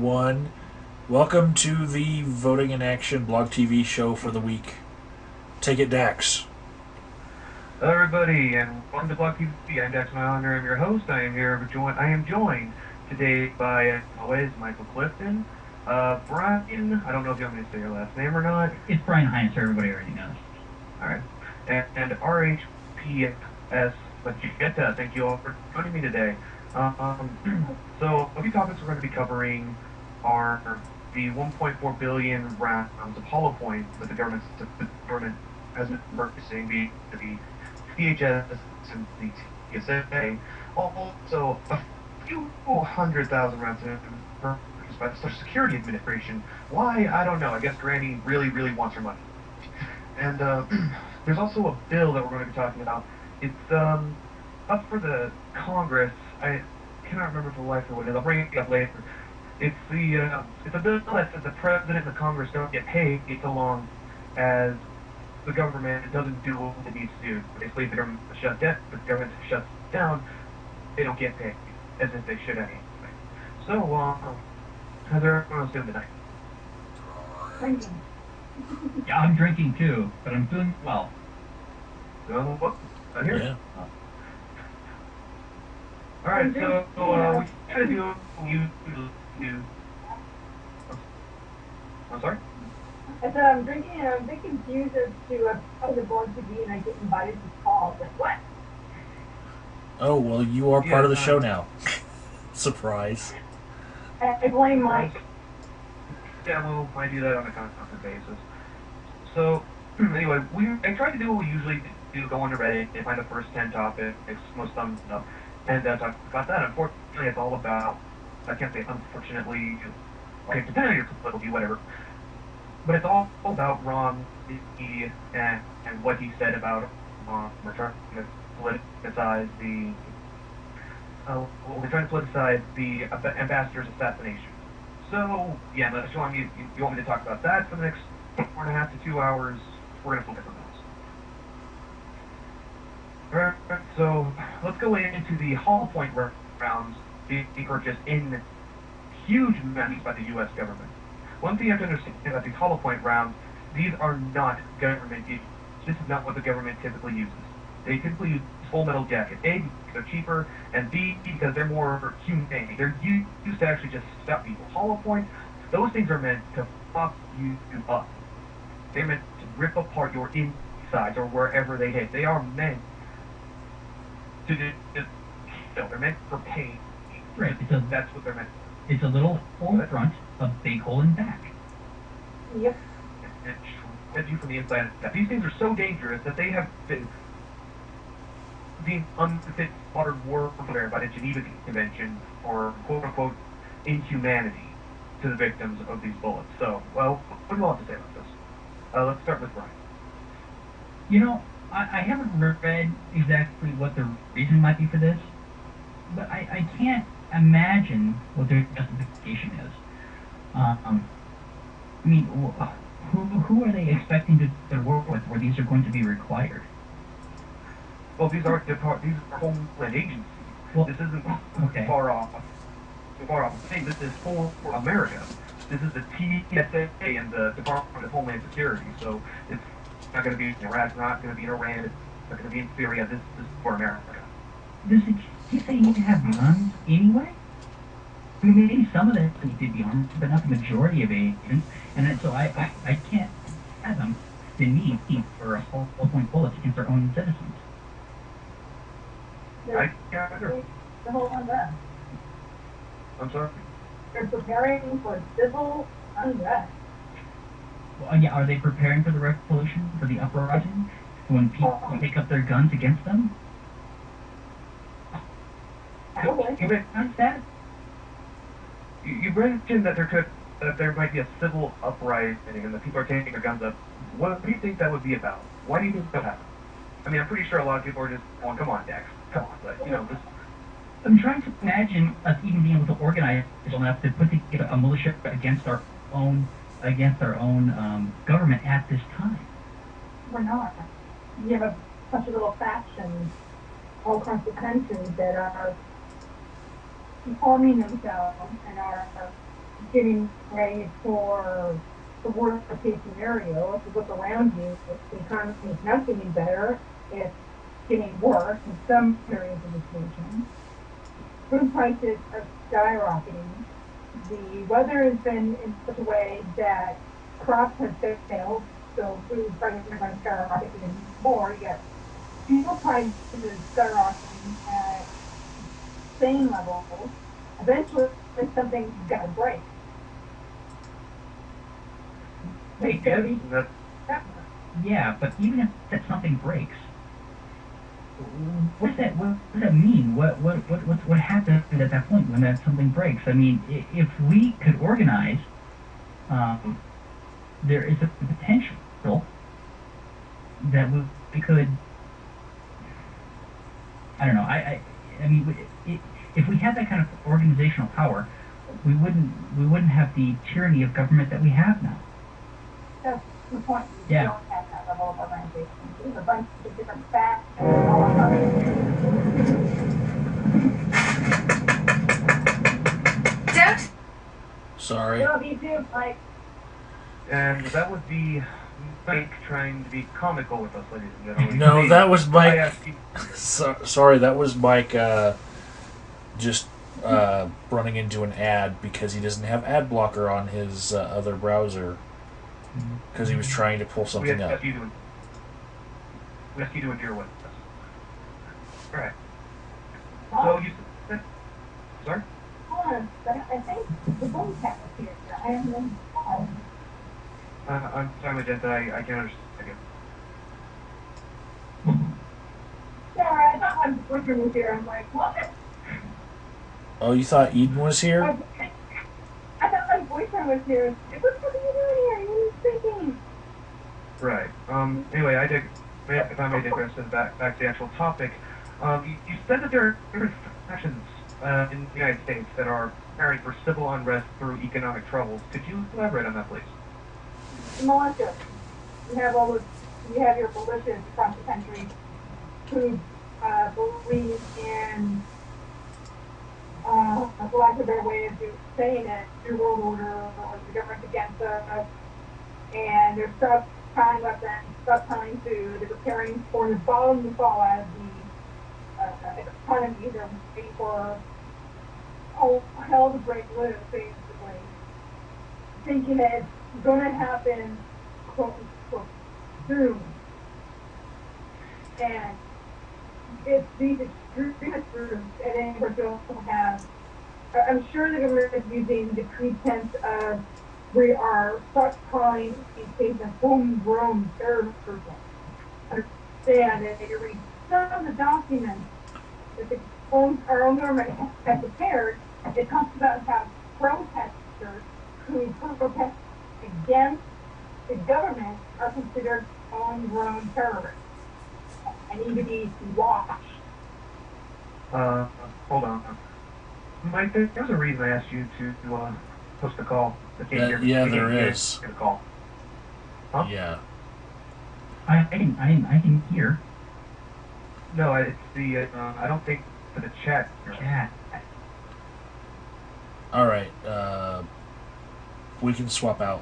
one. Welcome to the Voting in Action BlogTV show for the week. Take it, Dax. Hello, everybody, and welcome to BlogTV. I'm Dax Mylander. I'm your host. I am joined today by, as always, Michael Clifton, Brian. I don't know if you want me to say your last name or not. It's Brian Hines, so everybody already knows. All right, and RHPS. Vegeta. Thank you all for joining me today. So a few topics we're going to be covering are the 1.4 billion rounds of hollow points that the government has been purchasing, the PHS and the TSA. Also, a few 100,000 rounds purchased by the Social Security Administration. Why? I don't know. I guess Granny really, really wants her money. And there's also a bill that we're going to be talking about. It's up for the Congress. I cannot remember for the life of what it is. I'll bring it up later. It's a bill that says the president and the Congress don't get paid so long as the government doesn't do what it needs to do. Basically, the government shuts down. The government shuts down. They don't get paid, as if they should anyway. So, how's everyone else doing tonight? Drinking. Yeah, I'm drinking too, but I'm doing well. Doing well? Out here? Yeah. Alright, so we try to do what you do. I'm sorry? I said I'm drinking and I'm a bit confused as to how the BlogTV and I get invited to calls. Like, what? Oh, well, you are part of the show now. Surprise. I blame Mike. Yeah, well, I do that on a constant basis. So, anyway, I try to do what we usually do, go on to Reddit and find the first 10 topics, most thumbs up, and talk about that. Unfortunately, it's all about, I can't say unfortunately, okay, depending on your political view, whatever, but it's all about Ron and what he said about we're trying to politicize the ambassador's assassination. So, yeah, unless you want me to talk about that for the next 4.5 to 2 hours, we're going to focus on those. Alright, so let's go into the hollow point rounds being purchased in huge amounts by the U.S. government. One thing you have to understand about these hollow point rounds, these are not government used. This is not what the government typically uses. They typically use full metal jacket. A, because they're cheaper, and B, because they're more humane. They're used to actually just stop people. Hollow points, those things are meant to fuck you up. They're meant to rip apart your insides or wherever they hit. They are meant to just kill. They're meant for pain. Right. That's what they're meant for. It's a little hole in front, a big hole in back. Yep. And shreds you from the inside. These things are so dangerous that they have been deemed unfit modern warfare by the Geneva Convention for quote-unquote inhumanity to the victims of these bullets. So, well, what do you all have to say about this? Let's start with Brian. You know, I haven't read exactly what the reason might be for this, but I can't imagine what their justification is. I mean, who are they expecting to work with where these are going to be required? Well, these are homeland agencies. Well, this isn't okay. far off thing. This is for America. This is the TSA and the Department of Homeland Security. So it's not going to be in Iraq. It's not going to be in Iran. It's not going to be in Syria. This is for America. Does the TSA need to have guns anyway? I mean, maybe some of them need to be armed, but not the majority of agents. And so I can't fathom the need for a whole point bullets against our own citizens. The whole unrest. I'm sorry? They're preparing for civil unrest. Well, yeah, are they preparing for the revolution, for the uprising, when people take up their guns against them? You mentioned that there might be a civil uprising and that people are taking their guns up. What do you think that would be about? Why do you think that happened? I mean, I'm pretty sure a lot of people are just going, come on, Dex, come on. But, you know, this... I'm trying to imagine us even being able to organize enough to put together a militia against our own government at this time. We're not. You have a bunch of little factions all across the country that are arming themselves and are getting ready for the worst case scenario. If you look around you, the economy is not getting better. It's getting worse in some areas of this nation. Food prices are skyrocketing. The weather has been in such a way that crops have failed, so food prices are going to skyrocket even more. You got fuel prices skyrocketing at same levels. Eventually, something's got to break. Wait, That, yeah, but even if that something breaks, what does that mean? What happens at that point when that something breaks? I mean, if we could organize, there is a potential that we could. I don't know. I mean, if we had that kind of organizational power, we wouldn't have the tyranny of government that we have now. That's the point. You Yeah. don't have that level of organization. There's a bunch of different facts all about it. Don't. Sorry. Love you too, Mike. and that would be Mike trying to be comical with us, ladies and gentlemen. No, that was I Mike. asked you- Sorry, that was Mike just running into an ad because he doesn't have ad blocker on his other browser because he was trying to pull we something up. asked you to endure with us. Alright. So you said... Sorry? Hold on, but I think the phone tap is here. I have no phone. I'm sorry, Magenta, I can't understand you. Sorry, I thought my boyfriend was here. I'm like, what? Oh, you thought Eden was here? I thought my boyfriend was here. Like, what the fuck are you doing here? You were speaking. Right. Anyway, if I may digress back to the actual topic, you said that there are different factions in the United States that are preparing for civil unrest through economic troubles. Could you elaborate on that, please? Militia. You have your militias across the country who believe in, for lack of a better way of saying it, your world order or the government against us, and they're stockpiling weapons, stockpiling food, they're preparing for the bottom to fall out of the economy. They're waiting for hell to break loose, basically, thinking that it's going to happen, quote unquote, soon. And it's these extremist groups, and then we're going to have, I'm sure the government is using the pretense of we are stockpiling in case of homegrown terrorism. Understand that you read some of the documents that our own government has prepared. It talks about how protesters who protest against the government are considered homegrown terrorists and need to be watched. Hold on. Mike, there's a reason I asked you to host a call. Yeah, there is. A call. Huh? Yeah. I can hear. No, it's the, I don't think for the chat. Chat. All right. We can swap out.